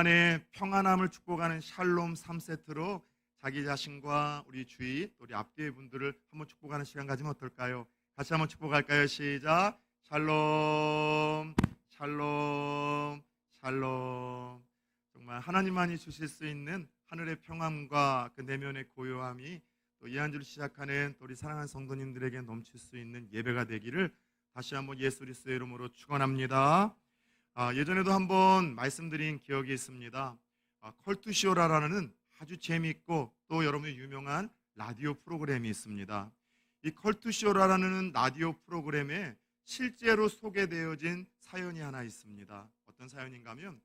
만의 평안함을 축복하는 샬롬 3세트로 자기 자신과 우리 주위 또 우리 앞뒤의 분들을 한번 축복하는 시간 가지면 어떨까요? 같이 한번 축복할까요? 시작. 샬롬 샬롬 샬롬. 정말 하나님만이 주실 수 있는 하늘의 평안과 그 내면의 고요함이 또 이 한 주를 시작하는 또 우리 사랑하는 성도님들에게 넘칠 수 있는 예배가 되기를 다시 한번 예수 그리스도의 이름으로 축원합니다. 예전에도 한번 말씀드린 기억이 있습니다. 컬투시오라라는 아주 재미있고 또 여러분이 유명한 라디오 프로그램이 있습니다. 이 컬투시오라라는 라디오 프로그램에 실제로 소개되어진 사연이 하나 있습니다. 어떤 사연인가 하면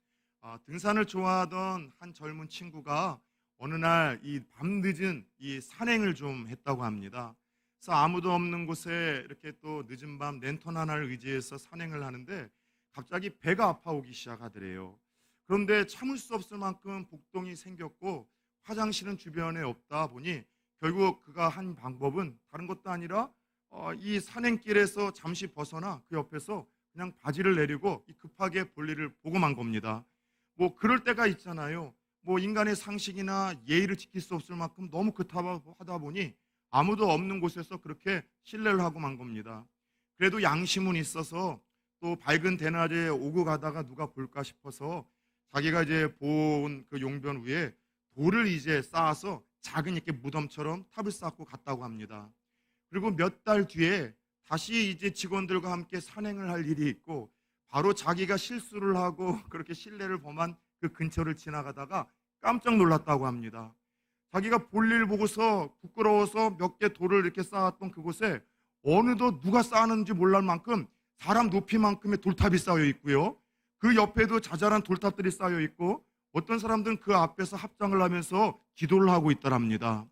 등산을 좋아하던 한 젊은 친구가 어느 날 이 밤늦은 이 산행을 좀 했다고 합니다. 그래서 아무도 없는 곳에 이렇게 또 늦은 밤 랜턴 하나를 의지해서 산행을 하는데 갑자기 배가 아파오기 시작하더래요. 그런데 참을 수 없을 만큼 복통이 생겼고 화장실은 주변에 없다 보니 결국 그가 한 방법은 다른 것도 아니라 이 산행길에서 잠시 벗어나 그 옆에서 그냥 바지를 내리고 급하게 볼일을 보고 만 겁니다. 뭐 그럴 때가 있잖아요. 뭐 인간의 상식이나 예의를 지킬 수 없을 만큼 너무 급하다 보니 아무도 없는 곳에서 그렇게 실례를 하고 만 겁니다. 그래도 양심은 있어서 또 밝은 대낮에 오고 가다가 누가 볼까 싶어서 자기가 이제 본 그 용변 위에 돌을 이제 쌓아서 작은 이렇게 무덤처럼 탑을 쌓고 갔다고 합니다. 그리고 몇 달 뒤에 다시 이제 직원들과 함께 산행을 할 일이 있고 바로 자기가 실수를 하고 그렇게 실례를 범한 그 근처를 지나가다가 깜짝 놀랐다고 합니다. 자기가 볼일 보고서 부끄러워서 몇 개 돌을 이렇게 쌓았던 그곳에 어느덧 누가 쌓았는지 몰랄 만큼 사람 높이만큼의 돌탑이 쌓여 있고요. 그 옆에도 자잘한 돌탑들이 쌓여 있고 어떤 사람들은 그 앞에서 합장을 하면서 기도를 하고 있더랍니다.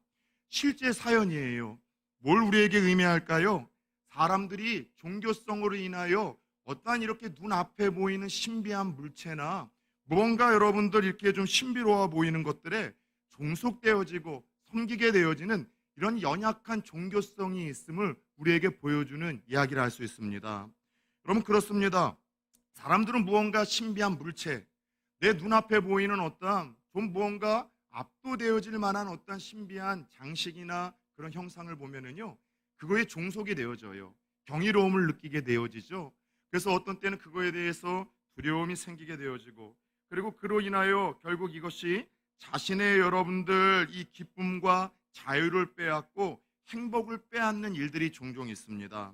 실제 사연이에요. 뭘 우리에게 의미할까요? 사람들이 종교성으로 인하여 어떠한 이렇게 눈앞에 보이는 신비한 물체나 무언가 여러분들 이렇게 좀 신비로워 보이는 것들에 종속되어지고 섬기게 되어지는 이런 연약한 종교성이 있음을 우리에게 보여주는 이야기를 할 수 있습니다. 여러분 그렇습니다. 사람들은 무언가 신비한 물체, 내 눈앞에 보이는 어떠한 좀 무언가 압도되어질 만한 어떠한 신비한 장식이나 그런 형상을 보면은요, 그거에 종속이 되어져요. 경이로움을 느끼게 되어지죠. 그래서 어떤 때는 그거에 대해서 두려움이 생기게 되어지고, 그리고 그로 인하여 결국 이것이 자신의 여러분들 이 기쁨과 자유를 빼앗고 행복을 빼앗는 일들이 종종 있습니다.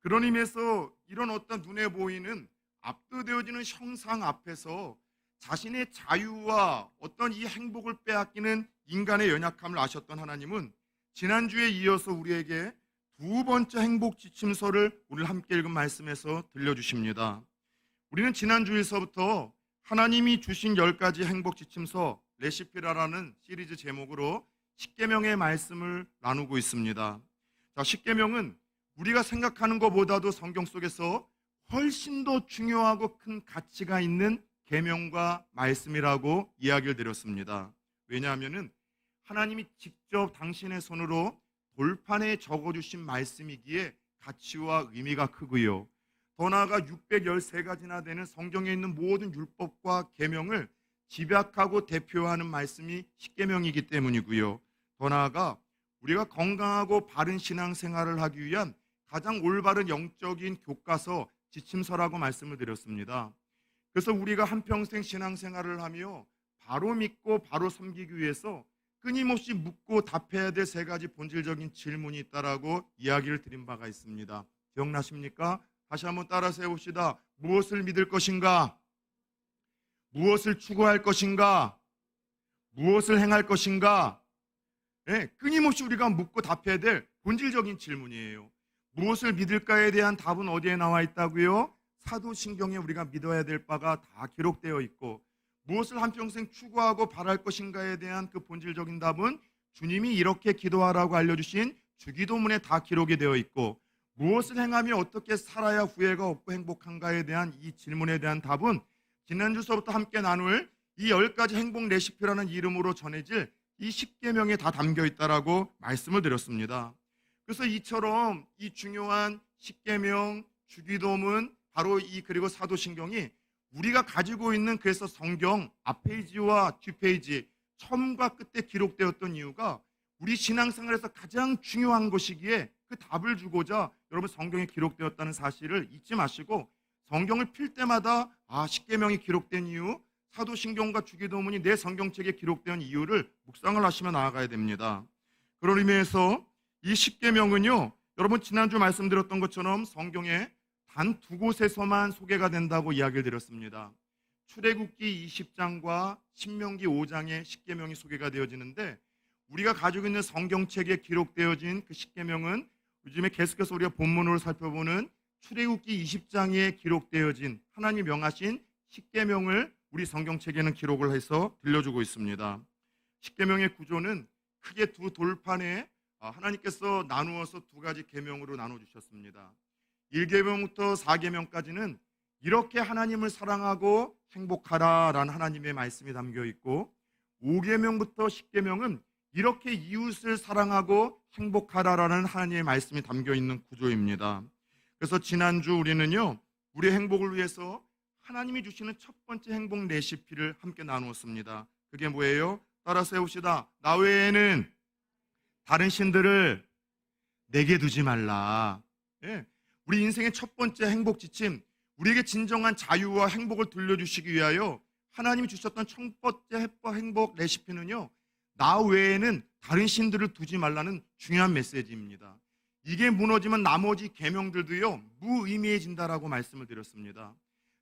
그런 의미에서 이런 어떤 눈에 보이는 압도되어지는 형상 앞에서 자신의 자유와 어떤 이 행복을 빼앗기는 인간의 연약함을 아셨던 하나님은 지난주에 이어서 우리에게 두 번째 행복 지침서를 오늘 함께 읽은 말씀에서 들려주십니다. 우리는 지난주에서부터 하나님이 주신 10가지 행복 지침서 레시피라라는 시리즈 제목으로 십계명의 말씀을 나누고 있습니다. 자, 십계명은 우리가 생각하는 것보다도 성경 속에서 훨씬 더 중요하고 큰 가치가 있는 계명과 말씀이라고 이야기를 드렸습니다. 왜냐하면 하나님이 직접 당신의 손으로 돌판에 적어주신 말씀이기에 가치와 의미가 크고요. 더 나아가 613가지나 되는 성경에 있는 모든 율법과 계명을 집약하고 대표하는 말씀이 십계명이기 때문이고요. 더 나아가 우리가 건강하고 바른 신앙생활을 하기 위한 가장 올바른 영적인 교과서, 지침서라고 말씀을 드렸습니다. 그래서 우리가 한평생 신앙생활을 하며 바로 믿고 바로 섬기기 위해서 끊임없이 묻고 답해야 될 3가지 본질적인 질문이 있다라고 이야기를 드린 바가 있습니다. 기억나십니까? 다시 한번 따라서 해봅시다. 무엇을 믿을 것인가? 무엇을 추구할 것인가? 무엇을 행할 것인가? 네, 끊임없이 우리가 묻고 답해야 될 본질적인 질문이에요. 무엇을 믿을까에 대한 답은 어디에 나와 있다고요? 사도신경에 우리가 믿어야 될 바가 다 기록되어 있고, 무엇을 한평생 추구하고 바랄 것인가에 대한 그 본질적인 답은 주님이 이렇게 기도하라고 알려주신 주기도문에 다 기록이 되어 있고, 무엇을 행하며 어떻게 살아야 후회가 없고 행복한가에 대한 이 질문에 대한 답은 지난주서부터 함께 나눌 이 10가지 행복 레시피라는 이름으로 전해질 이 십계명에 다 담겨 있다라고 말씀을 드렸습니다. 그래서 이처럼 이 중요한 십계명, 주기도문, 바로 이 그리고 사도신경이 우리가 가지고 있는 그래서 성경 앞페이지와 뒷페이지 처음과 끝에 기록되었던 이유가 우리 신앙생활에서 가장 중요한 것이기에 그 답을 주고자 여러분 성경에 기록되었다는 사실을 잊지 마시고 성경을 필 때마다 십계명이 기록된 이유, 사도신경과 주기도문이 내 성경책에 기록된 이유를 묵상을 하시며 나아가야 됩니다. 그런 의미에서 이 십계명은요, 여러분 지난주 말씀드렸던 것처럼 성경에 단 두 곳에서만 소개가 된다고 이야기를 드렸습니다. 출애굽기 20장과 신명기 5장에 십계명이 소개가 되어지는데 우리가 가지고 있는 성경책에 기록되어진 그 십계명은 요즘에 계속해서 우리가 본문으로 살펴보는 출애굽기 20장에 기록되어진 하나님 명하신 십계명을 우리 성경책에는 기록을 해서 들려주고 있습니다. 십계명의 구조는 크게 두 돌판에 하나님께서 나누어서 두 가지 계명으로 나눠주셨습니다. 1계명부터 4계명까지는 이렇게 하나님을 사랑하고 행복하라라는 하나님의 말씀이 담겨 있고 5계명부터 10계명은 이렇게 이웃을 사랑하고 행복하라라는 하나님의 말씀이 담겨 있는 구조입니다. 그래서 지난주 우리는요, 우리의 행복을 위해서 하나님이 주시는 첫 번째 행복 레시피를 함께 나누었습니다. 그게 뭐예요? 따라서 해봅시다. 나 외에는 다른 신들을 내게 두지 말라. 예. 우리 인생의 첫 번째 행복 지침, 우리에게 진정한 자유와 행복을 돌려주시기 위하여 하나님이 주셨던 첫 번째 행복 레시피는요, 나 외에는 다른 신들을 두지 말라는 중요한 메시지입니다. 이게 무너지면 나머지 계명들도요 무의미해진다라고 말씀을 드렸습니다.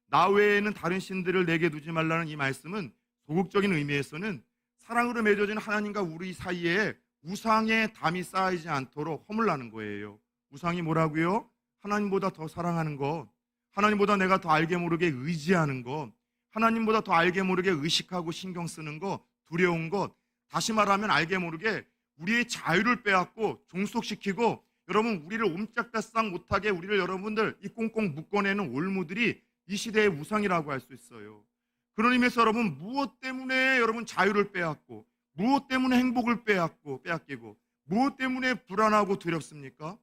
나 외에는 다른 신들을 내게 두지 말라는 이 말씀은 소극적인 의미에서는 사랑으로 맺어진 하나님과 우리 사이에 우상의 담이 쌓이지 않도록 허물라는 거예요. 우상이 뭐라고요? 하나님보다 더 사랑하는 것, 하나님보다 내가 더 알게 모르게 의지하는 것, 하나님보다 더 알게 모르게 의식하고 신경 쓰는 것, 두려운 것, 다시 말하면 알게 모르게 우리의 자유를 빼앗고 종속시키고 여러분 우리를 옴짝달싹 못하게 우리를 여러분들 이 꽁꽁 묶어내는 올무들이 이 시대의 우상이라고 할 수 있어요. 그런 의미에서 여러분 무엇 때문에 여러분 자유를 빼앗고 무엇 때문에 행복을 빼앗기고 무엇 때문에 불안하고 두렵습니까?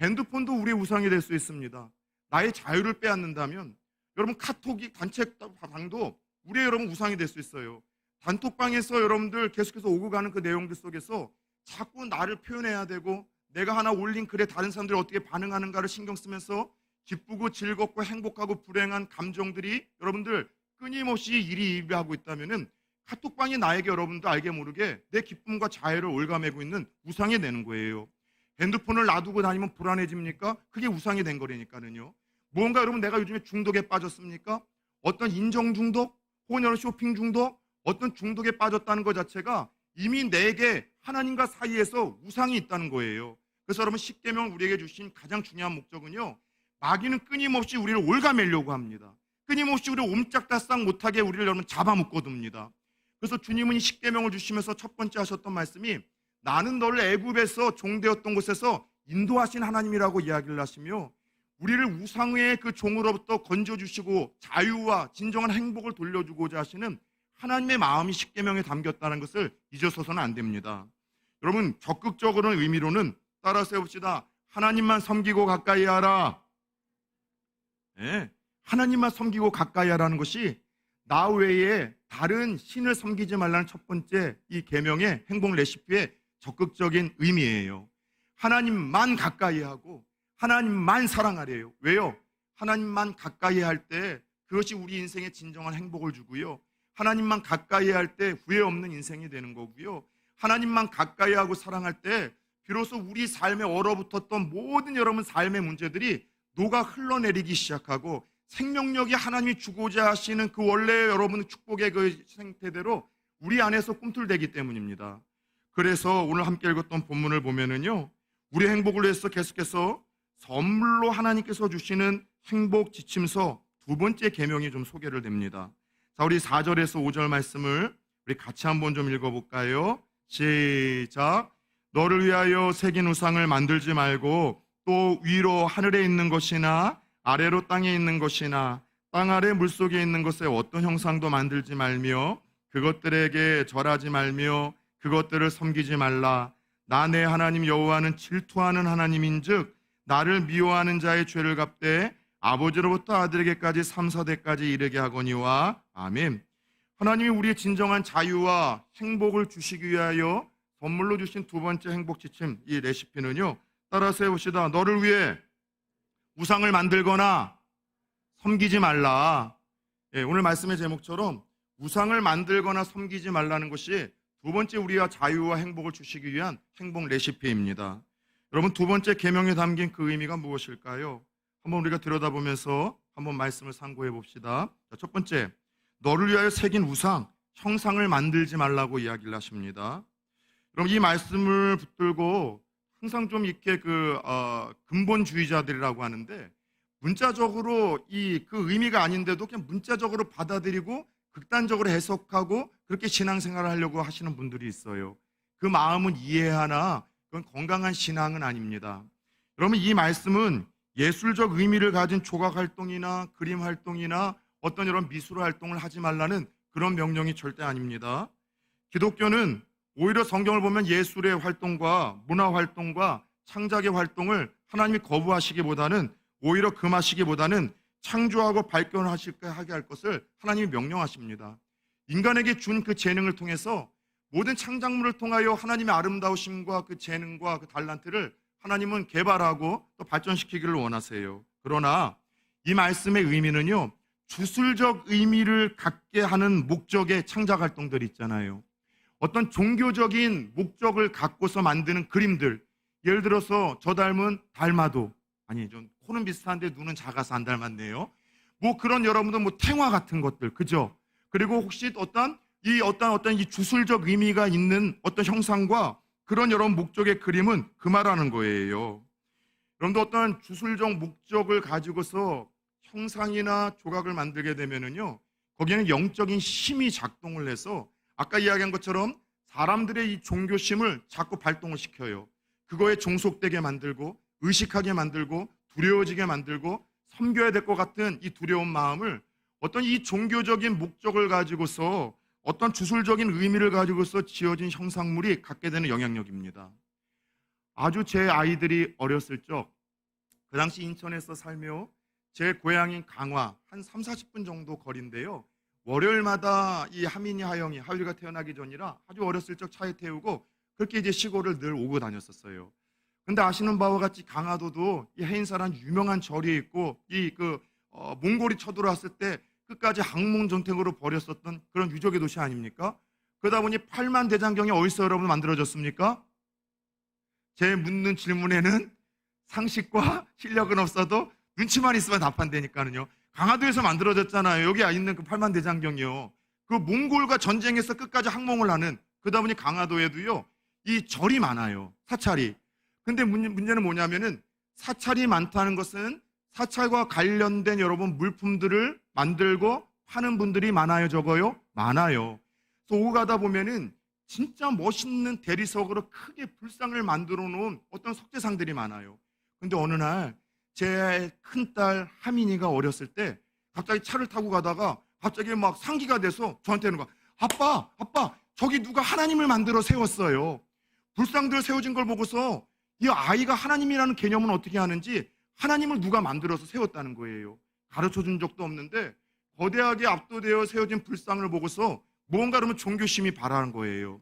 핸드폰도 우리의 우상이 될 수 있습니다. 나의 자유를 빼앗는다면 여러분 카톡이 단체방도 우리의 여러분 우상이 될 수 있어요. 단톡방에서 여러분들 계속해서 오고 가는 그 내용들 속에서 자꾸 나를 표현해야 되고 내가 하나 올린 글에 다른 사람들이 어떻게 반응하는가를 신경 쓰면서 기쁘고 즐겁고 행복하고 불행한 감정들이 여러분들 끊임없이 일희일비하고 있다면은 카톡방이 나에게 여러분도 알게 모르게 내 기쁨과 자유를 올가매고 있는 우상이 되는 거예요. 핸드폰을 놔두고 다니면 불안해집니까? 그게 우상이 된 거라니까요. 뭔가 여러분 내가 요즘에 중독에 빠졌습니까? 어떤 인정 중독, 혹은 여러분 쇼핑 중독, 어떤 중독에 빠졌다는 것 자체가 이미 내게 하나님과 사이에서 우상이 있다는 거예요. 그래서 여러분 십계명 우리에게 주신 가장 중요한 목적은요, 마귀는 끊임없이 우리를 올가매려고 합니다. 끊임없이 우리를 옴짝달싹 못하게 우리를 여러분 잡아묶어둡니다. 그래서 주님은 이 십계명을 주시면서 첫 번째 하셨던 말씀이 나는 너를 애굽에서 종되었던 곳에서 인도하신 하나님이라고 이야기를 하시며 우리를 우상의 그 종으로부터 건져주시고 자유와 진정한 행복을 돌려주고자 하시는 하나님의 마음이 십계명에 담겼다는 것을 잊어서는 안 됩니다. 여러분 적극적으로는 의미로는 따라서 해봅시다. 하나님만 섬기고 가까이 하라. 네, 하나님만 섬기고 가까이 하라는 것이 나 외에 다른 신을 섬기지 말라는 첫 번째 이 계명의 행복 레시피의 적극적인 의미예요. 하나님만 가까이 하고 하나님만 사랑하래요. 왜요? 하나님만 가까이 할 때 그것이 우리 인생에 진정한 행복을 주고요. 하나님만 가까이 할 때 후회 없는 인생이 되는 거고요. 하나님만 가까이 하고 사랑할 때 비로소 우리 삶에 얼어붙었던 모든 여러분 삶의 문제들이 녹아 흘러내리기 시작하고 생명력이 하나님이 주고자 하시는 그 원래 여러분의 축복의 그 생태대로 우리 안에서 꿈틀대기 때문입니다. 그래서 오늘 함께 읽었던 본문을 보면은요, 우리 행복을 위해서 계속해서 선물로 하나님께서 주시는 행복 지침서 두 번째 계명이 좀 소개를 됩니다. 자, 우리 4절에서 5절 말씀을 우리 같이 한번 좀 읽어볼까요? 시작. 너를 위하여 새긴 우상을 만들지 말고 또 위로 하늘에 있는 것이나 아래로 땅에 있는 것이나 땅 아래 물속에 있는 것에 어떤 형상도 만들지 말며 그것들에게 절하지 말며 그것들을 섬기지 말라. 나 내 하나님 여호와는 질투하는 하나님인즉 나를 미워하는 자의 죄를 갚되 아버지로부터 아들에게까지 3, 4대까지 이르게 하거니와 아멘. 하나님이 우리의 진정한 자유와 행복을 주시기 위하여 선물로 주신 두 번째 행복 지침, 이 레시피는요, 따라서 해봅시다. 너를 위해 우상을 만들거나 섬기지 말라. 오늘 말씀의 제목처럼 우상을 만들거나 섬기지 말라는 것이 두 번째 우리와 자유와 행복을 주시기 위한 행복 레시피입니다. 여러분, 두 번째 계명에 담긴 그 의미가 무엇일까요? 한번 우리가 들여다보면서 한번 말씀을 상고해 봅시다. 첫 번째, 너를 위하여 새긴 우상, 형상을 만들지 말라고 이야기를 하십니다. 그럼 이 말씀을 붙들고 항상 좀 이렇게 근본주의자들이라고 하는데, 문자적으로 그 의미가 아닌데도 그냥 문자적으로 받아들이고 극단적으로 해석하고 그렇게 신앙생활을 하려고 하시는 분들이 있어요. 그 마음은 이해하나 그건 건강한 신앙은 아닙니다. 여러분, 이 말씀은 예술적 의미를 가진 조각 활동이나 그림 활동이나 어떤 이런 미술 활동을 하지 말라는 그런 명령이 절대 아닙니다. 기독교는 오히려 성경을 보면 예술의 활동과 문화 활동과 창작의 활동을 하나님이 거부하시기보다는, 오히려 금하시기보다는 창조하고 발견하게 할 것을 하나님이 명령하십니다. 인간에게 준 그 재능을 통해서 모든 창작물을 통하여 하나님의 아름다우심과 그 재능과 그 달란트를 하나님은 개발하고 또 발전시키기를 원하세요. 그러나 이 말씀의 의미는요, 주술적 의미를 갖게 하는 목적의 창작 활동들이 있잖아요. 어떤 종교적인 목적을 갖고서 만드는 그림들, 예를 들어서 저 닮은 닮아도, 아니 좀 코는 비슷한데 눈은 작아서 안 닮았네요. 뭐 그런 여러분들 탱화 같은 것들, 그죠? 그리고 혹시 어떤 이 주술적 의미가 있는 어떤 형상과 그런 여러 목적의 그림은 금하라는 거예요. 여러분도 어떤 주술적 목적을 가지고서 형상이나 조각을 만들게 되면은요, 거기에는 영적인 힘이 작동을 해서 아까 이야기한 것처럼 사람들의 이 종교심을 자꾸 발동을 시켜요. 그거에 종속되게 만들고 의식하게 만들고 두려워지게 만들고 섬겨야 될 것 같은 이 두려운 마음을 어떤 이 종교적인 목적을 가지고서 어떤 주술적인 의미를 가지고서 지어진 형상물이 갖게 되는 영향력입니다. 아주 제 아이들이 어렸을 적, 그 당시 인천에서 살며 제 고향인 강화 한 3, 40분 정도 거리인데요, 월요일마다 이 하민이 하율이가 태어나기 전이라 아주 어렸을 적 차에 태우고 그렇게 이제 시골을 늘 오고 다녔었어요. 근데 아시는 바와 같이 강화도도 이 해인사라는 유명한 절이 있고 몽골이 쳐들어왔을 때 끝까지 항몽정택으로 벌였었던 그런 유적의 도시 아닙니까? 그러다 보니 8만 대장경이 어디서 여러분 만들어졌습니까? 제 묻는 질문에는 상식과 실력은 없어도 눈치만 있으면 답한다니까요. 강화도에서 만들어졌잖아요. 여기 있는 그 8만 대장경이요. 그 몽골과 전쟁에서 끝까지 항몽을 하는, 그러다 보니 강화도에도요, 이 절이 많아요. 사찰이. 근데 문제는 뭐냐면은 사찰이 많다는 것은 사찰과 관련된 여러분 물품들을 만들고 파는 분들이 많아요, 적어요? 많아요. 그래서 오고 가다 보면은 진짜 멋있는 대리석으로 크게 불상을 만들어 놓은 어떤 석재상들이 많아요. 근데 어느 날 제 큰딸 하민이가 어렸을 때 갑자기 차를 타고 가다가 갑자기 막 상기가 돼서 저한테는 아빠, 저기 누가 하나님을 만들어 세웠어요. 불상들 세워진 걸 보고서 이 아이가 하나님이라는 개념은 어떻게 하는지, 하나님을 누가 만들어서 세웠다는 거예요. 가르쳐준 적도 없는데 거대하게 압도되어 세워진 불상을 보고서 무언가 그러면 종교심이 발하는 거예요.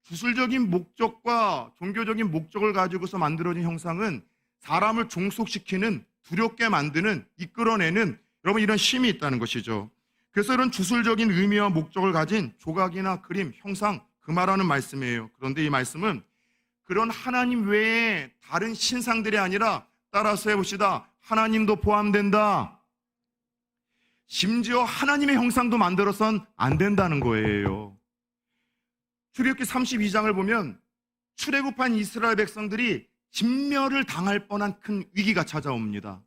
주술적인 목적과 종교적인 목적을 가지고서 만들어진 형상은 사람을 종속시키는, 두렵게 만드는, 이끌어내는 여러분 이런 힘이 있다는 것이죠. 그래서 이런 주술적인 의미와 목적을 가진 조각이나 그림, 형상, 금하라는 말씀이에요. 그런데 이 말씀은 그런 하나님 외에 다른 신상들이 아니라, 따라서 해봅시다, 하나님도 포함된다. 심지어 하나님의 형상도 만들어선 안 된다는 거예요. 출애굽기 32장을 보면 출애굽한 이스라엘 백성들이 진멸을 당할 뻔한 큰 위기가 찾아옵니다.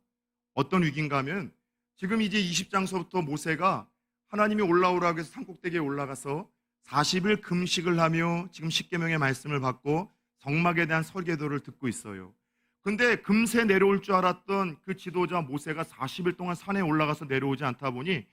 어떤 위기인가 하면 지금 이제 20장서부터 모세가 하나님이 올라오라고 해서 산꼭대기에 올라가서 40일 금식을 하며 지금 십계명의 말씀을 받고 성막에 대한 설계도를 듣고 있어요. 근데 금세 내려올 줄 알았던 그 지도자 모세가 40일 동안 산에 올라가서 내려오지 않다 보니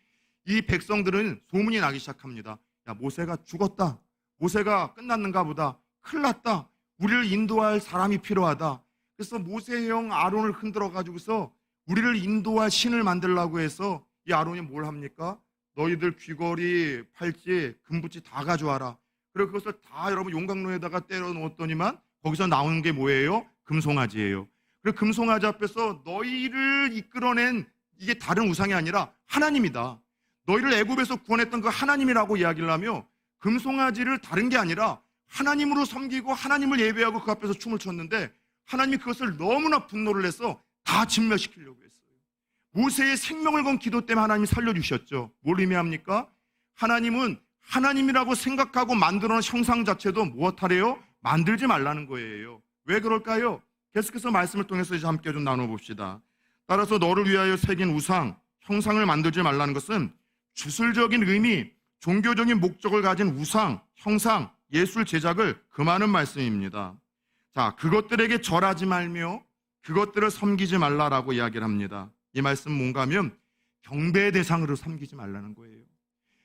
이 백성들은 소문이 나기 시작합니다. 야, 모세가 죽었다. 모세가 끝났는가 보다. 큰일 났다. 우리를 인도할 사람이 필요하다. 그래서 모세의 형 아론을 흔들어 가지고서 우리를 인도할 신을 만들려고 해서 이 아론이 뭘 합니까? 너희들 귀걸이, 팔찌, 금붙이 다 가져와라. 그리고 그것을 다 여러분 용광로에다가 때려 놓았더니만 거기서 나오는 게 뭐예요? 금송아지예요. 그리고 금송아지 앞에서 너희를 이끌어낸 이게 다른 우상이 아니라 하나님이다. 너희를 애굽에서 구원했던 그 하나님이라고 이야기를 하며 금송아지를 다른 게 아니라 하나님으로 섬기고 하나님을 예배하고 그 앞에서 춤을 췄는데 하나님이 그것을 너무나 분노를 해서 다 진멸시키려고 했어요. 모세의 생명을 건 기도 때문에 하나님이 살려주셨죠. 뭘 의미합니까? 하나님은 하나님이라고 생각하고 만들어놓은 형상 자체도 무엇하래요? 만들지 말라는 거예요. 왜 그럴까요? 계속해서 말씀을 통해서 이제 함께 좀 나눠봅시다. 따라서 너를 위하여 새긴 우상, 형상을 만들지 말라는 것은 주술적인 의미, 종교적인 목적을 가진 우상, 형상, 예술 제작을 금하는 말씀입니다. 자, 그것들에게 절하지 말며 그것들을 섬기지 말라라고 이야기를 합니다. 이 말씀은 뭔가 하면 경배의 대상으로 섬기지 말라는 거예요.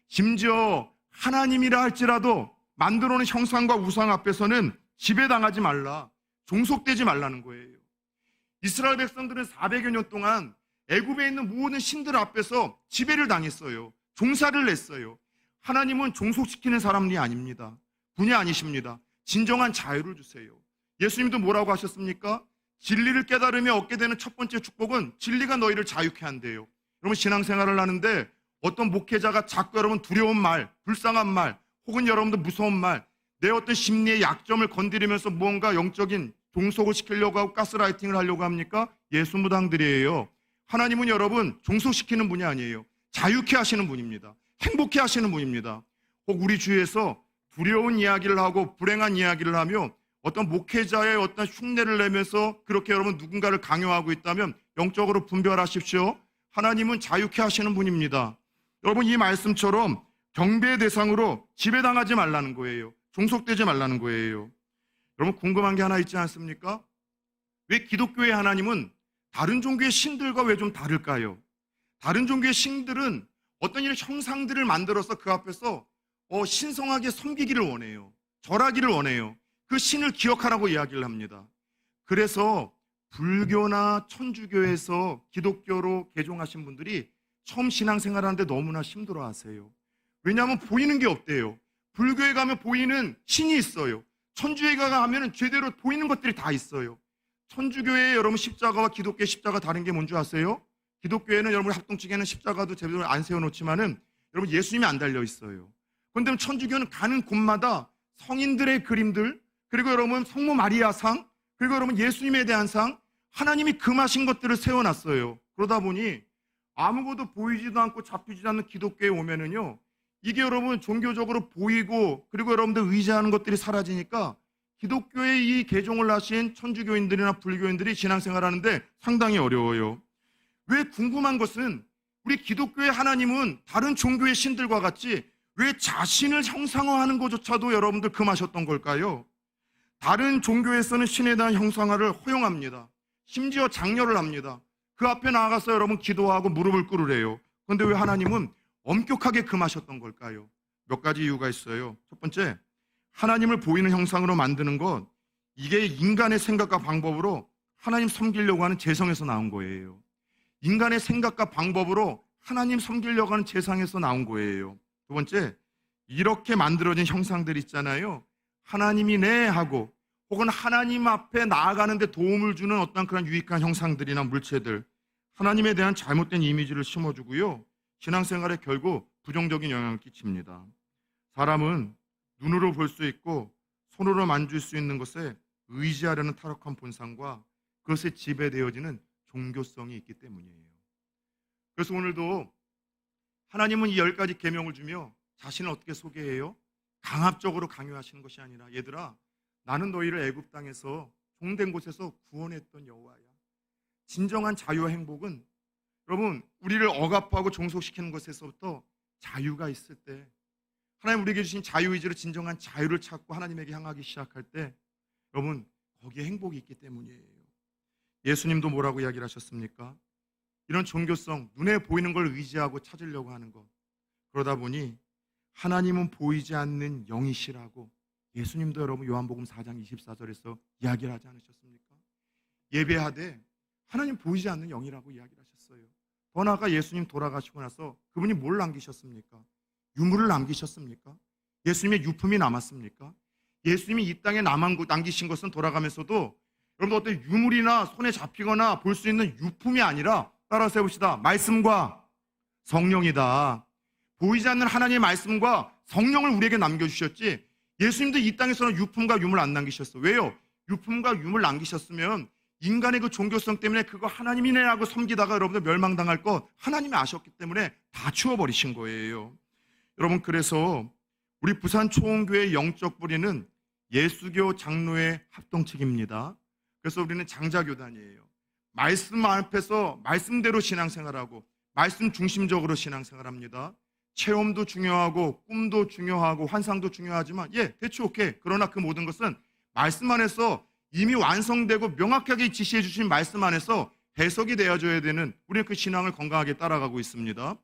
심지어 하나님이라 할지라도 만들어 놓은 형상과 우상 앞에서는 지배당하지 말라, 종속되지 말라는 거예요. 이스라엘 백성들은 400여 년 동안 애굽에 있는 모든 신들 앞에서 지배를 당했어요. 종사를 냈어요. 하나님은 종속시키는 사람이 아닙니다. 분이 아니십니다. 진정한 자유를 주세요. 예수님도 뭐라고 하셨습니까? 진리를 깨달으며 얻게 되는 첫 번째 축복은 진리가 너희를 자유케 한대요. 여러분 신앙생활을 하는데 어떤 목회자가 자꾸 여러분 두려운 말, 불쌍한 말, 혹은 여러분들 무서운 말, 내 어떤 심리의 약점을 건드리면서 무언가 영적인 종속을 시키려고 하고 가스라이팅을 하려고 합니까? 예수무당들이에요. 하나님은 여러분 종속시키는 분이 아니에요. 자유케 하시는 분입니다. 행복해 하시는 분입니다. 혹 우리 주위에서 두려운 이야기를 하고 불행한 이야기를 하며 어떤 목회자의 어떤 흉내를 내면서 그렇게 여러분 누군가를 강요하고 있다면 영적으로 분별하십시오. 하나님은 자유케 하시는 분입니다. 여러분 이 말씀처럼 경배의 대상으로 지배당하지 말라는 거예요. 종속되지 말라는 거예요. 여러분 궁금한 게 하나 있지 않습니까? 왜 기독교의 하나님은 다른 종교의 신들과 왜 좀 다를까요? 다른 종교의 신들은 어떤 이런 형상들을 만들어서 그 앞에서 신성하게 섬기기를 원해요. 절하기를 원해요. 그 신을 기억하라고 이야기를 합니다. 그래서 불교나 천주교에서 기독교로 개종하신 분들이 처음 신앙생활하는데 너무나 힘들어하세요. 왜냐하면 보이는 게 없대요. 불교에 가면 보이는 신이 있어요. 천주교에 가면 제대로 보이는 것들이 다 있어요. 천주교의 여러분 십자가와 기독교의 십자가 다른 게 뭔지 아세요? 기독교에는 여러분 합동측에는 십자가도 제대로 안 세워놓지만은 여러분 예수님이 안 달려 있어요. 그런데 천주교는 가는 곳마다 성인들의 그림들, 그리고 여러분 성모 마리아 상, 그리고 여러분 예수님에 대한 상, 하나님이 금하신 것들을 세워놨어요. 그러다 보니 아무것도 보이지도 않고 잡히지도 않는 기독교에 오면은요, 이게 여러분 종교적으로 보이고 그리고 여러분들 의지하는 것들이 사라지니까 기독교의 이 개종을 하신 천주교인들이나 불교인들이 신앙생활하는데 상당히 어려워요. 왜 궁금한 것은 우리 기독교의 하나님은 다른 종교의 신들과 같이 왜 자신을 형상화하는 것조차도 여러분들 금하셨던 걸까요? 다른 종교에서는 신에 대한 형상화를 허용합니다. 심지어 장려를 합니다. 그 앞에 나가서 여러분 기도하고 무릎을 꿇으래요. 그런데 왜 하나님은 엄격하게 금하셨던 걸까요? 몇 가지 이유가 있어요. 첫 번째, 하나님을 보이는 형상으로 만드는 것, 이게 인간의 생각과 방법으로 하나님 섬기려고 하는 재성에서 나온 거예요. 인간의 생각과 방법으로 하나님 섬기려고 하는 재상에서 나온 거예요. 두 번째, 이렇게 만들어진 형상들 있잖아요. 하나님이 네 하고 혹은 하나님 앞에 나아가는 데 도움을 주는 어떤 그런 유익한 형상들이나 물체들, 하나님에 대한 잘못된 이미지를 심어주고요. 신앙생활에 결국 부정적인 영향을 끼칩니다. 사람은 눈으로 볼 수 있고 손으로 만질 수 있는 것에 의지하려는 타락한 본성과 그것에 지배되어지는 종교성이 있기 때문이에요. 그래서 오늘도 하나님은 이 10가지 계명을 주며 자신을 어떻게 소개해요? 강압적으로 강요하시는 것이 아니라 얘들아, 나는 너희를 애굽 땅에서 종된 곳에서 구원했던 여호와야. 진정한 자유와 행복은 여러분 우리를 억압하고 종속시키는 것에서부터 자유가 있을 때, 하나님 우리에게 주신 자유의지로 진정한 자유를 찾고 하나님에게 향하기 시작할 때 여러분 거기에 행복이 있기 때문이에요. 예수님도 뭐라고 이야기를 하셨습니까? 이런 종교성, 눈에 보이는 걸 의지하고 찾으려고 하는 것, 그러다 보니 하나님은 보이지 않는 영이시라고 예수님도 여러분 요한복음 4장 24절에서 이야기를 하지 않으셨습니까? 예배하되 하나님 보이지 않는 영이라고 이야기를 하셨어요. 더 나아가 예수님 돌아가시고 나서 그분이 뭘 남기셨습니까? 유물을 남기셨습니까? 예수님의 유품이 남았습니까? 예수님이 이 땅에 남기신 것은 돌아가면서도 여러분 어떤 유물이나 손에 잡히거나 볼 수 있는 유품이 아니라 따라서 해봅시다. 말씀과 성령이다. 보이지 않는 하나님의 말씀과 성령을 우리에게 남겨주셨지 예수님도 이 땅에서는 유품과 유물 안 남기셨어요. 왜요? 유품과 유물 남기셨으면 인간의 그 종교성 때문에 그거 하나님이네 하고 섬기다가 여러분들 멸망당할 거 하나님이 아셨기 때문에 다 치워버리신 거예요. 여러분 그래서 우리 부산 초원교회의 영적 뿌리는 예수교 장로의 합동측입니다. 그래서 우리는 장자교단이에요. 말씀 앞에서 말씀대로 신앙생활하고 말씀 중심적으로 신앙생활합니다. 체험도 중요하고 꿈도 중요하고 환상도 중요하지만 대충 오케이. 그러나 그 모든 것은 말씀 안에서 이미 완성되고 명확하게 지시해 주신 말씀 안에서 해석이 되어져야 되는 우리는 그 신앙을 건강하게 따라가고 있습니다.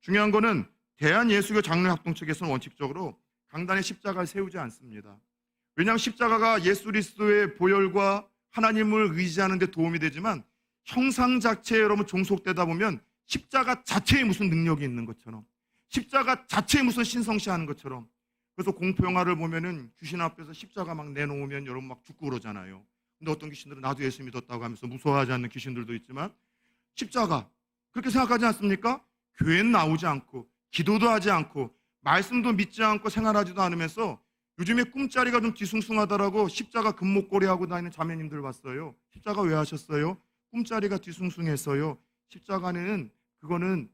중요한 거는 대한예수교 장로합동측에서는 원칙적으로 강단에 십자가를 세우지 않습니다. 왜냐하면 십자가가 예수 그리스도의 보혈과 하나님을 의지하는 데 도움이 되지만 형상 자체에 여러분 종속되다 보면 십자가 자체에 무슨 능력이 있는 것처럼 십자가 자체에 무슨 신성시하는 것처럼 그래서 공포 영화를 보면은 귀신 앞에서 십자가 막 내놓으면 여러분 막 죽고 그러잖아요. 근데 어떤 귀신들은 나도 예수 믿었다고 하면서 무서워하지 않는 귀신들도 있지만 십자가 그렇게 생각하지 않습니까? 교회는 나오지 않고 기도도 하지 않고 말씀도 믿지 않고 생활하지도 않으면서 요즘에 꿈자리가 좀 뒤숭숭하다라고 십자가 금목걸이 하고 다니는 자매님들 봤어요. 십자가 왜 하셨어요? 꿈자리가 뒤숭숭해서요. 십자가는 그거는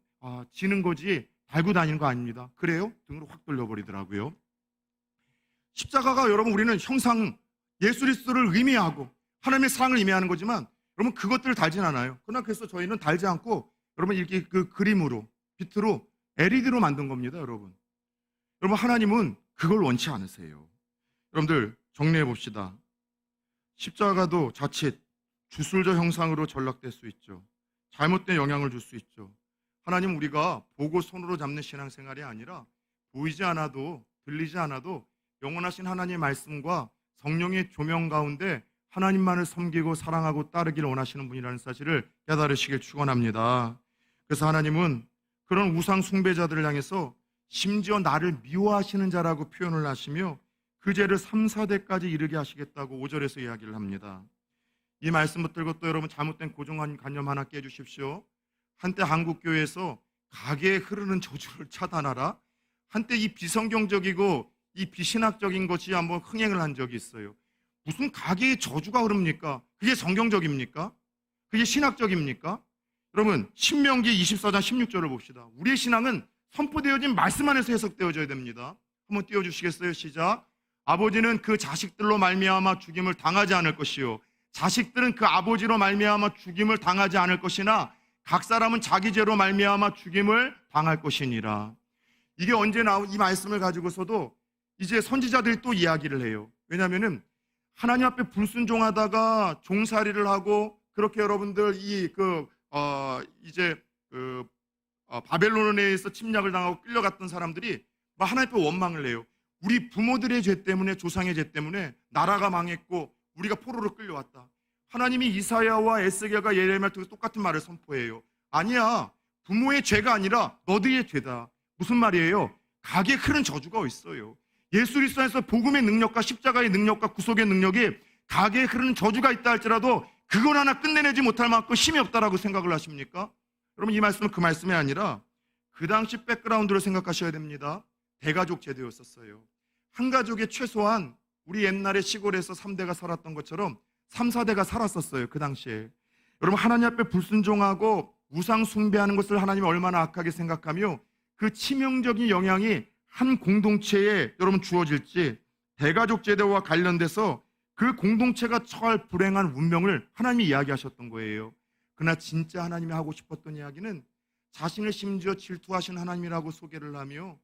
지는 거지 달고 다니는 거 아닙니다. 그래요? 등으로 확 돌려버리더라고요. 십자가가 여러분 우리는 형상 예수 그리스도를 의미하고 하나님의 사랑을 의미하는 거지만 여러분 그것들을 달진 않아요. 그러나 그래서 저희는 달지 않고 여러분 이렇게 그 그림으로 빛으로 LED로 만든 겁니다. 여러분 하나님은 그걸 원치 않으세요. 여러분들 정리해 봅시다. 십자가도 자칫 주술적 형상으로 전락될 수 있죠. 잘못된 영향을 줄 수 있죠. 하나님 우리가 보고 손으로 잡는 신앙생활이 아니라 보이지 않아도 들리지 않아도 영원하신 하나님의 말씀과 성령의 조명 가운데 하나님만을 섬기고 사랑하고 따르기를 원하시는 분이라는 사실을 깨달으시길 축원합니다. 그래서 하나님은 그런 우상 숭배자들을 향해서 심지어 나를 미워하시는 자라고 표현을 하시며 그 죄를 3, 4대까지 이르게 하시겠다고 5절에서 이야기를 합니다. 이 말씀 붙들고 또 여러분 잘못된 고정관념 하나 깨주십시오. 한때 한국교회에서 가게에 흐르는 저주를 차단하라. 한때 이 비성경적이고 이 비신학적인 것이 한번 흥행을 한 적이 있어요. 무슨 가게에 저주가 흐릅니까? 그게 성경적입니까? 그게 신학적입니까? 여러분 신명기 24장 16절을 봅시다. 우리의 신앙은 선포되어진 말씀 안에서 해석되어져야 됩니다. 한번 띄워주시겠어요? 시작. 아버지는 그 자식들로 말미암아 죽임을 당하지 않을 것이요 자식들은 그 아버지로 말미암아 죽임을 당하지 않을 것이나 각 사람은 자기 죄로 말미암아 죽임을 당할 것이니라. 이게 언제 나온 이 말씀을 가지고서도 이제 선지자들이 또 이야기를 해요. 왜냐하면은 하나님 앞에 불순종하다가 종살이를 하고 그렇게 여러분들 바벨론에 의해서 침략을 당하고 끌려갔던 사람들이 하나님 앞에 원망을 해요. 우리 부모들의 죄 때문에 조상의 죄 때문에 나라가 망했고 우리가 포로로 끌려왔다. 하나님이 이사야와 에스겔과 예레미야를 통해서 똑같은 말을 선포해요. 아니야. 부모의 죄가 아니라 너희의 죄다. 무슨 말이에요? 가게에 흐른 저주가 있어요. 예수 그리스도 안에서 복음의 능력과 십자가의 능력과 구속의 능력이 가게에 흐르는 저주가 있다 할지라도 그걸 하나 끝내내지 못할 만큼 힘이 없다라고 생각을 하십니까? 여러분 이 말씀은 그 말씀이 아니라 그 당시 백그라운드로 생각하셔야 됩니다. 대가족 제도였었어요. 한 가족에 최소한 우리 옛날에 시골에서 3대가 살았던 것처럼 3, 4대가 살았었어요. 그 당시에. 여러분 하나님 앞에 불순종하고 우상 숭배하는 것을 하나님이 얼마나 악하게 생각하며 그 치명적인 영향이 한 공동체에 여러분 주어질지 대가족 제도와 관련돼서 그 공동체가 처할 불행한 운명을 하나님이 이야기하셨던 거예요. 그러나 진짜 하나님이 하고 싶었던 이야기는 자신을 심지어 질투하신 하나님이라고 소개를 하며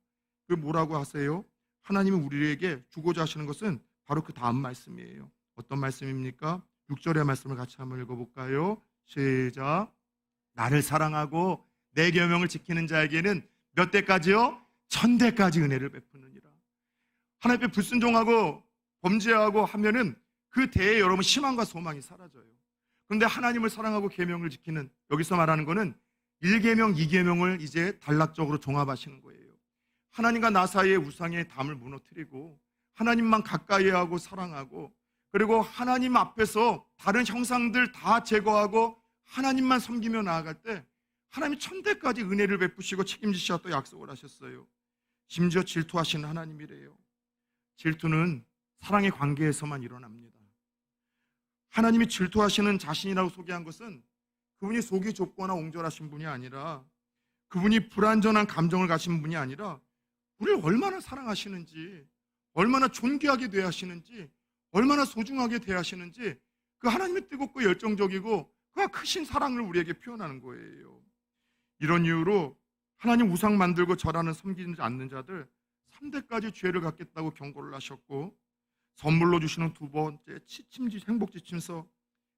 그 뭐라고 하세요? 하나님이 우리에게 주고자 하시는 것은 바로 그 다음 말씀이에요. 어떤 말씀입니까? 6절의 말씀을 같이 한번 읽어볼까요? 시작. 나를 사랑하고 내 계명을 지키는 자에게는 몇 대까지요? 1000대까지 은혜를 베푸느니라. 하나님 앞에 불순종하고 범죄하고 하면은 그 대에 여러분 희망과 소망이 사라져요. 그런데 하나님을 사랑하고 계명을 지키는, 여기서 말하는 것은 1계명, 2계명을 이제 단락적으로 종합하시는 거예요. 하나님과 나 사이의 우상의 담을 무너뜨리고 하나님만 가까이 하고 사랑하고, 그리고 하나님 앞에서 다른 형상들 다 제거하고 하나님만 섬기며 나아갈 때 하나님이 천대까지 은혜를 베푸시고 책임지시겠다고 약속을 하셨어요. 심지어 질투하시는 하나님이래요. 질투는 사랑의 관계에서만 일어납니다. 하나님이 질투하시는 자신이라고 소개한 것은 그분이 속이 좁거나 옹졸하신 분이 아니라, 그분이 불완전한 감정을 가진 분이 아니라 우리를 얼마나 사랑하시는지, 얼마나 존귀하게 대하시는지, 얼마나 소중하게 대하시는지, 그 하나님의 뜨겁고 열정적이고 그가 크신 사랑을 우리에게 표현하는 거예요. 이런 이유로 하나님 우상 만들고 절하는 섬기지 않는 자들 3대까지 죄를 갖겠다고 경고를 하셨고, 선물로 주시는 두 번째 행복지침서,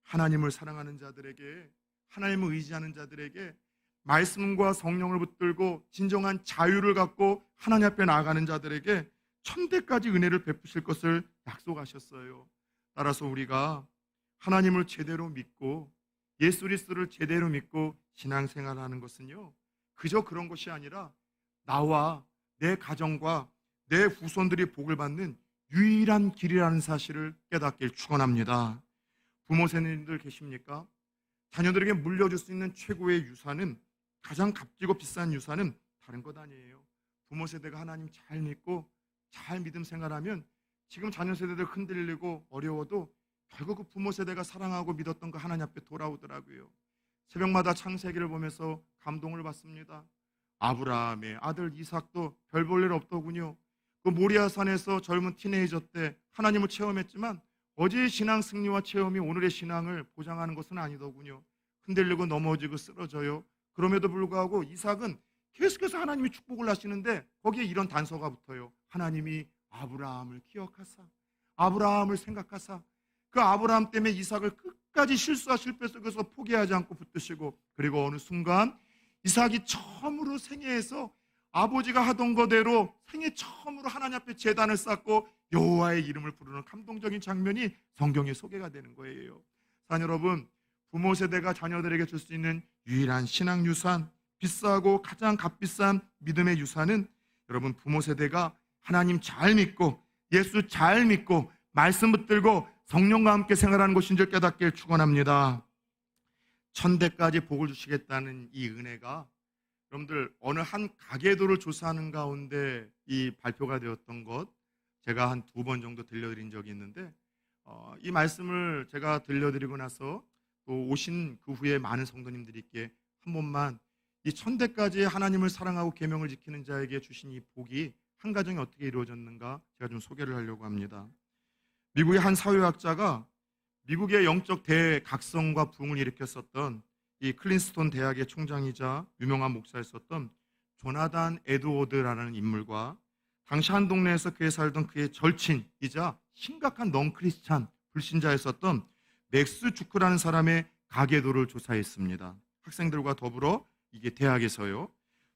하나님을 사랑하는 자들에게, 하나님을 의지하는 자들에게, 말씀과 성령을 붙들고 진정한 자유를 갖고 하나님 앞에 나아가는 자들에게 천대까지 은혜를 베푸실 것을 약속하셨어요. 따라서 우리가 하나님을 제대로 믿고 예수 그리스도를 제대로 믿고 신앙생활하는 것은요, 그저 그런 것이 아니라 나와 내 가정과 내 후손들이 복을 받는 유일한 길이라는 사실을 깨닫길 축원합니다. 부모 세대님들 계십니까? 자녀들에게 물려줄 수 있는 최고의 유산은, 가장 값지고 비싼 유산은 다른 것 아니에요. 부모 세대가 하나님 잘 믿고 잘 믿음 생활하면 지금 자녀 세대들 흔들리고 어려워도 결국 그 부모 세대가 사랑하고 믿었던 그 하나님 앞에 돌아오더라고요. 새벽마다 창세기를 보면서 감동을 받습니다. 아브라함의 아들 이삭도 별 볼 일 없더군요. 그 모리아산에서 젊은 티네이저 때 하나님을 체험했지만 어제의 신앙 승리와 체험이 오늘의 신앙을 보장하는 것은 아니더군요. 흔들리고 넘어지고 쓰러져요. 그럼에도 불구하고 이삭은 계속해서 하나님이 축복을 하시는데 거기에 이런 단서가 붙어요. 하나님이 아브라함을 기억하사, 아브라함을 생각하사, 그 아브라함 때문에 이삭을 끝까지 실수와 실패 속에서 포기하지 않고 붙드시고, 그리고 어느 순간 이삭이 처음으로 생애에서 아버지가 하던 거대로 생애 처음으로 하나님 앞에 제단을 쌓고 여호와의 이름을 부르는 감동적인 장면이 성경에 소개가 되는 거예요. 사랑 여러분, 부모 세대가 자녀들에게 줄 수 있는 유일한 신앙 유산, 비싸고 가장 값비싼 믿음의 유산은, 여러분, 부모 세대가 하나님 잘 믿고 예수 잘 믿고 말씀 붙들고 성령과 함께 생활하는 것인 줄 깨닫길 축원합니다. 천대까지 복을 주시겠다는 이 은혜가 여러분들 어느 한 가계도를 조사하는 가운데 이 발표가 되었던 것, 제가 한 2번 정도 들려드린 적이 있는데, 이 말씀을 제가 들려드리고 나서 또 오신 그 후에 많은 성도님들께 한 번만 이 천대까지 하나님을 사랑하고 계명을 지키는 자에게 주신 이 복이 한 가정에 어떻게 이루어졌는가 제가 좀 소개를 하려고 합니다. 미국의 한 사회학자가 미국의 영적 대각성과 부흥을 일으켰었던 이 클린스톤 대학의 총장이자 유명한 목사였었던 조나단 에드워드라는 인물과 당시 한 동네에서 그에 살던 그의 절친이자 심각한 넌크리스찬 불신자였었던 맥스 주크라는 사람의 가계도를 조사했습니다. 학생들과 더불어 이게 대학에서요.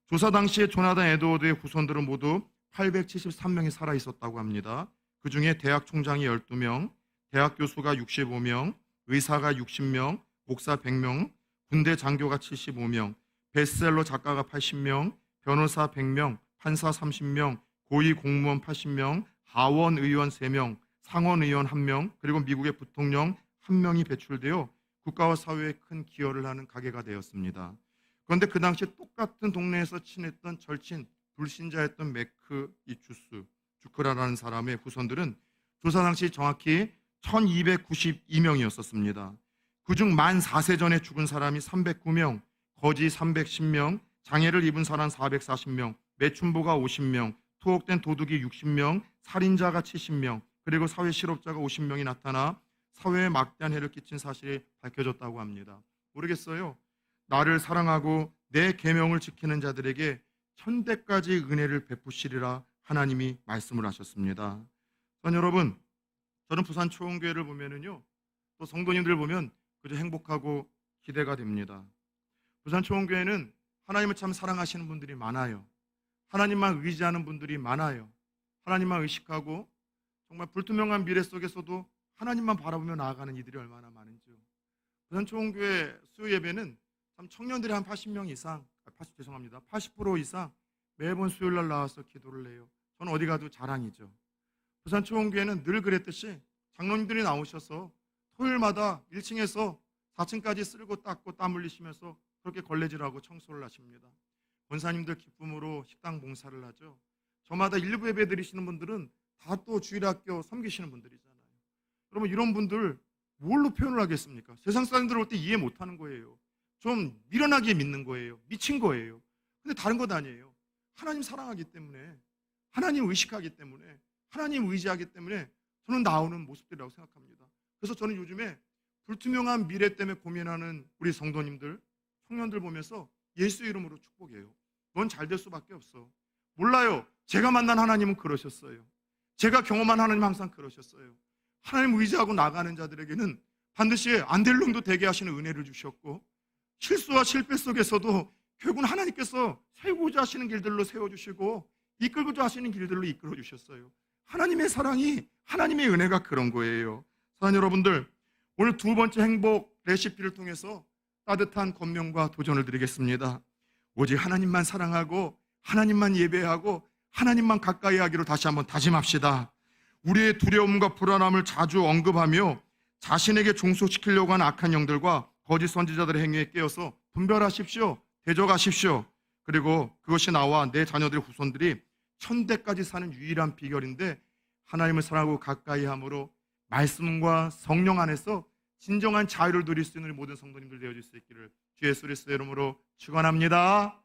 조사 당시에 조나단 에드워드의 후손들은 모두 873명이 살아 있었다고 합니다. 그 중에 대학 총장이 12명, 대학 교수가 65명, 의사가 60명, 목사 100명, 군대 장교가 75명, 베스트셀러 작가가 80명, 변호사 100명, 판사 30명, 고위 공무원 80명, 하원 의원 3명, 상원 의원 1명, 그리고 미국의 부통령 1명이 배출되어 국가와 사회에 큰 기여를 하는 가계가 되었습니다. 그런데 그 당시 똑같은 동네에서 친했던 절친, 불신자였던 주크라라는 사람의 후손들은 조사 당시 정확히 1292명이었습니다. 그중 만 4세 전에 죽은 사람이 309명, 거지 310명, 장애를 입은 사람 440명, 매춘보가 50명, 투옥된 도둑이 60명, 살인자가 70명, 그리고 사회 실업자가 50명이 나타나 사회에 막대한 해를 끼친 사실이 밝혀졌다고 합니다. 모르겠어요. 나를 사랑하고 내 계명을 지키는 자들에게 천대까지 은혜를 베푸시리라 하나님이 말씀을 하셨습니다. 여러분, 저는 부산 초원교회를 보면은요, 또 성도님들 보면 그저 행복하고 기대가 됩니다. 부산 초원교회는 하나님을 참 사랑하시는 분들이 많아요. 하나님만 의지하는 분들이 많아요. 하나님만 의식하고 정말 불투명한 미래 속에서도 하나님만 바라보며 나아가는 이들이 얼마나 많은지요. 부산초원교회 수요 예배는 참 청년들이 한 80명 이상, 80% 이상 매번 수요일 날 나와서 기도를 해요. 저는 어디 가도 자랑이죠. 부산초원교회는 늘 그랬듯이 장로님들이 나오셔서 토요일마다 1층에서 4층까지 쓸고 닦고 땀 흘리시면서 그렇게 걸레질하고 청소를 하십니다. 권사님들 기쁨으로 식당 봉사를 하죠. 저마다 일부 예배 드리시는 분들은 다 또 주일학교 섬기시는 분들이잖아요. 여러분, 이런 분들 뭘로 표현을 하겠습니까? 세상 사람들 올 때 이해 못하는 거예요. 좀 미련하게 믿는 거예요. 미친 거예요. 근데 다른 것 아니에요. 하나님 사랑하기 때문에, 하나님 의식하기 때문에, 하나님 의지하기 때문에 저는 나오는 모습들이라고 생각합니다. 그래서 저는 요즘에 불투명한 미래 때문에 고민하는 우리 성도님들, 청년들 보면서 예수 이름으로 축복해요. 넌 잘 될 수밖에 없어. 몰라요. 제가 만난 하나님은 그러셨어요. 제가 경험한 하나님 항상 그러셨어요. 하나님 의지하고 나가는 자들에게는 반드시 안 될 놈도 되게 하시는 은혜를 주셨고, 실수와 실패 속에서도 결국은 하나님께서 세우고자 하시는 길들로 세워주시고 이끌고자 하시는 길들로 이끌어주셨어요. 하나님의 사랑이, 하나님의 은혜가 그런 거예요. 사랑하는 여러분들, 오늘 두 번째 행복 레시피를 통해서 따뜻한 권면과 도전을 드리겠습니다. 오직 하나님만 사랑하고 하나님만 예배하고 하나님만 가까이 하기로 다시 한번 다짐합시다. 우리의 두려움과 불안함을 자주 언급하며 자신에게 종속시키려고 하는 악한 영들과 거짓 선지자들의 행위에 깨어서 분별하십시오. 대적하십시오. 그리고 그것이 나와 내 자녀들의 후손들이 천대까지 사는 유일한 비결인데, 하나님을 사랑하고 가까이 함으로 말씀과 성령 안에서 진정한 자유를 누릴 수 있는 모든 성도님들 되어질 수 있기를 주 예수 그리스도의 이름으로 축원합니다.